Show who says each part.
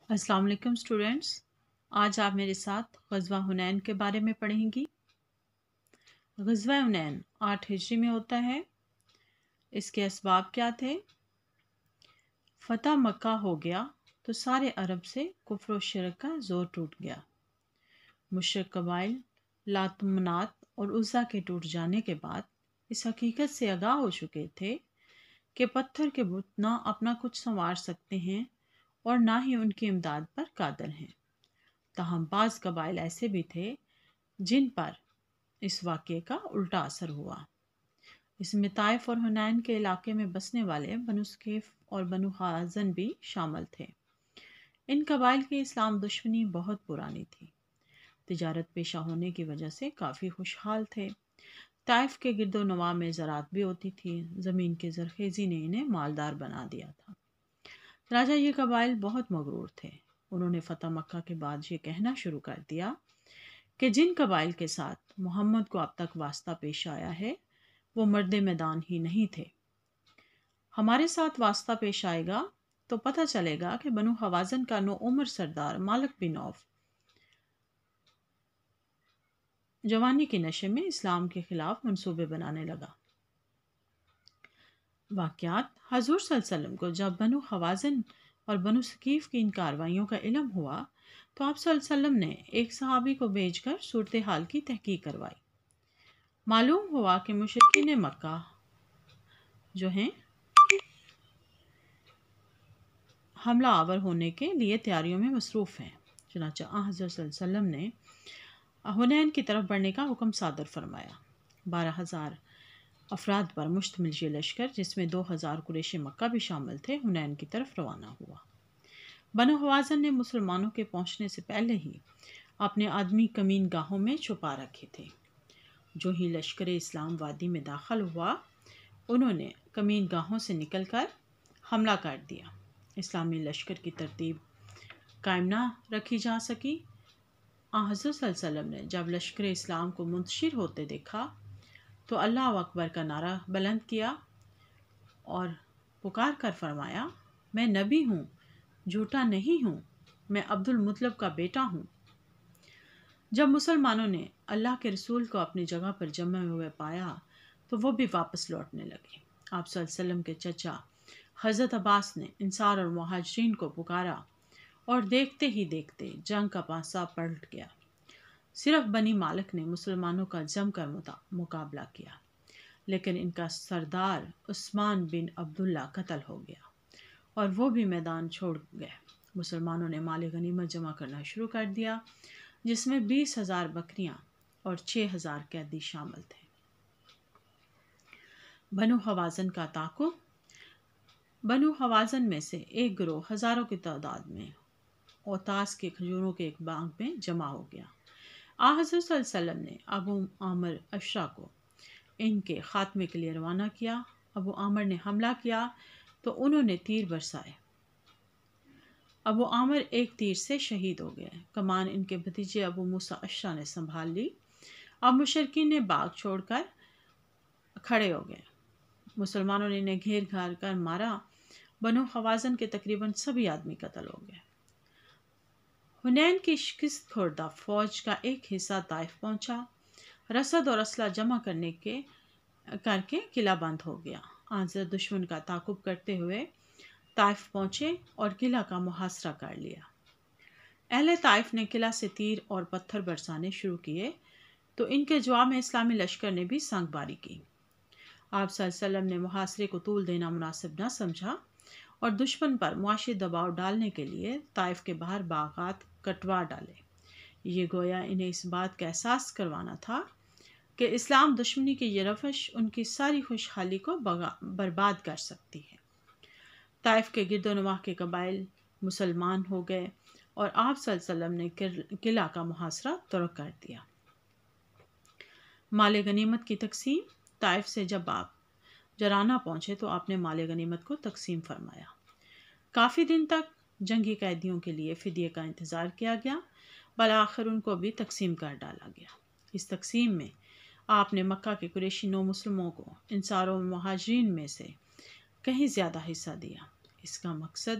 Speaker 1: السلام علیکم اسٹوڈینٹس، آج آپ میرے ساتھ غزوہ حنین کے بارے میں پڑھیں گی۔ غزوہ حنین 8 ہجری میں ہوتا ہے۔ اس کے اسباب کیا تھے؟ فتح مکہ ہو گیا تو سارے عرب سے کفر و شرک کا زور ٹوٹ گیا۔ مشرک قبائل لات منات اور عزا کے ٹوٹ جانے کے بعد اس حقیقت سے آگاہ ہو چکے تھے کہ پتھر کے بت نہ اپنا کچھ سنوار سکتے ہیں اور نہ ہی ان کی امداد پر قادر ہیں۔ تاہم بعض قبائل ایسے بھی تھے جن پر اس واقعے کا الٹا اثر ہوا۔ اس میں طائف اور حنین کے علاقے میں بسنے والے بنو ثقیف اور بنو حوازن بھی شامل تھے۔ ان قبائل کی اسلام دشمنی بہت پرانی تھی۔ تجارت پیشہ ہونے کی وجہ سے کافی خوشحال تھے۔ طائف کے گرد و نواح میں زراعت بھی ہوتی تھی۔ زمین کی زرخیزی نے انہیں مالدار بنا دیا تھا۔ راجہ یہ قبائل بہت مغرور تھے۔ انہوں نے فتح مکہ کے بعد یہ کہنا شروع کر دیا کہ جن قبائل کے ساتھ محمد کو اب تک واسطہ پیش آیا ہے وہ مرد میدان ہی نہیں تھے۔ ہمارے ساتھ واسطہ پیش آئے گا تو پتہ چلے گا کہ بنو حوازن کا نو عمر سردار مالک بن عوف جوانی کے نشے میں اسلام کے خلاف منصوبے بنانے لگا۔ واقعات: حضور صلی اللہ علیہ وسلم کو جب بنو حوازن اور بنو ثقیف کی ان کارروائیوں کا علم ہوا تو آپ صلی اللہ علیہ وسلم نے ایک صحابی کو بھیج کر صورتحال کی تحقیق کروائی۔ معلوم ہوا کہ مشرکین مکہ جو ہیں حملہ آور ہونے کے لیے تیاریوں میں مصروف ہیں۔ چنانچہ حضرت صلی اللہ علیہ وسلم نے حنین کی طرف بڑھنے کا حکم صادر فرمایا۔ 12,000 افراد پر مشتمل یہ لشکر، جس میں 2,000 قریش مکہ بھی شامل تھے، حنین کی طرف روانہ ہوا۔ بنو حوازن نے مسلمانوں کے پہنچنے سے پہلے ہی اپنے آدمی کمین گاہوں میں چھپا رکھے تھے۔ جو ہی لشکر اسلام وادی میں داخل ہوا، انہوں نے کمین گاہوں سے نکل کر حملہ کر دیا۔ اسلامی لشکر کی ترتیب قائم نہ رکھی جا سکی۔ حضرت صلی اللہ علیہ وسلم نے جب لشکر اسلام کو منتشر ہوتے دیکھا تو اللہ اکبر کا نعرہ بلند کیا اور پکار کر فرمایا، میں نبی ہوں، جھوٹا نہیں ہوں، میں عبد المطلب کا بیٹا ہوں۔ جب مسلمانوں نے اللہ کے رسول کو اپنی جگہ پر جمع ہوئے پایا تو وہ بھی واپس لوٹنے لگے۔ آپ صلی اللہ علیہ وسلم کے چچا حضرت عباس نے انصار اور مہاجرین کو پکارا اور دیکھتے ہی دیکھتے جنگ کا پانسا پلٹ گیا۔ صرف بنی مالک نے مسلمانوں کا جم کر مقابلہ کیا، لیکن ان کا سردار عثمان بن عبداللہ قتل ہو گیا اور وہ بھی میدان چھوڑ گئے۔ مسلمانوں نے مال غنیمت جمع کرنا شروع کر دیا، جس میں 20,000 بکریاں اور 6,000 قیدی شامل تھے۔ بنو حوازن کا تعاقب: بنو حوازن میں سے ایک گروہ ہزاروں کی تعداد میں اوتاس کے کھجوروں کے ایک باغ میں جمع ہو گیا۔ حضرت صلی اللہ علیہ وسلم نے ابو عامر اشرا کو ان کے خاتمے کے لیے روانہ کیا۔ ابو عامر نے حملہ کیا تو انہوں نے تیر برسائے۔ ابو عامر ایک تیر سے شہید ہو گئے۔ کمان ان کے بھتیجے ابو موسیٰ اشرا نے سنبھال لی۔ اب مشرکین نے باغ چھوڑ کر کھڑے ہو گئے۔ مسلمانوں نے انہیں گھیر گھار کر مارا۔ بنو حوازن کے تقریباً سبھی آدمی قتل ہو گئے۔ حنین کی شکست خوردہ فوج کا ایک حصہ طائف پہنچا۔ رسد اور اسلحہ جمع کر کے قلعہ بند ہو گیا۔ حضرت دشمن کا تعاقب کرتے ہوئے طائف پہنچے اور قلعہ کا محاصرہ کر لیا۔ اہل طائف نے قلعہ سے تیر اور پتھر برسانے شروع کیے تو ان کے جواب میں اسلامی لشکر نے بھی سنگ باری کی۔ آپ صلی اللہ علیہ وسلم نے محاصرے کو طول دینا مناسب نہ سمجھا اور دشمن پر معاشی دباؤ ڈالنے کے لیے طائف کے باہر باغات کٹوا ڈالے۔ یہ گویا انہیں اس بات کا احساس کروانا تھا کہ اسلام دشمنی کی یہ روش ان کی ساری خوشحالی کو برباد کر سکتی ہے۔ طائف کے گرد و نواح کے قبائل مسلمان ہو گئے اور آپ صلی اللہ علیہ وسلم نے قلعہ کا محاصرہ ترک کر دیا۔ مال غنیمت کی تقسیم: طائف سے جب آپ جرانہ پہنچے تو آپ نے مال غنیمت کو تقسیم فرمایا۔ کافی دن تک جنگی قیدیوں کے لیے فدیے کا انتظار کیا گیا، بالآخر ان کو بھی تقسیم کر ڈالا گیا۔ اس تقسیم میں آپ نے مکہ کے قریشی نو مسلموں کو انصار و مہاجرین میں سے کہیں زیادہ حصہ دیا۔ اس کا مقصد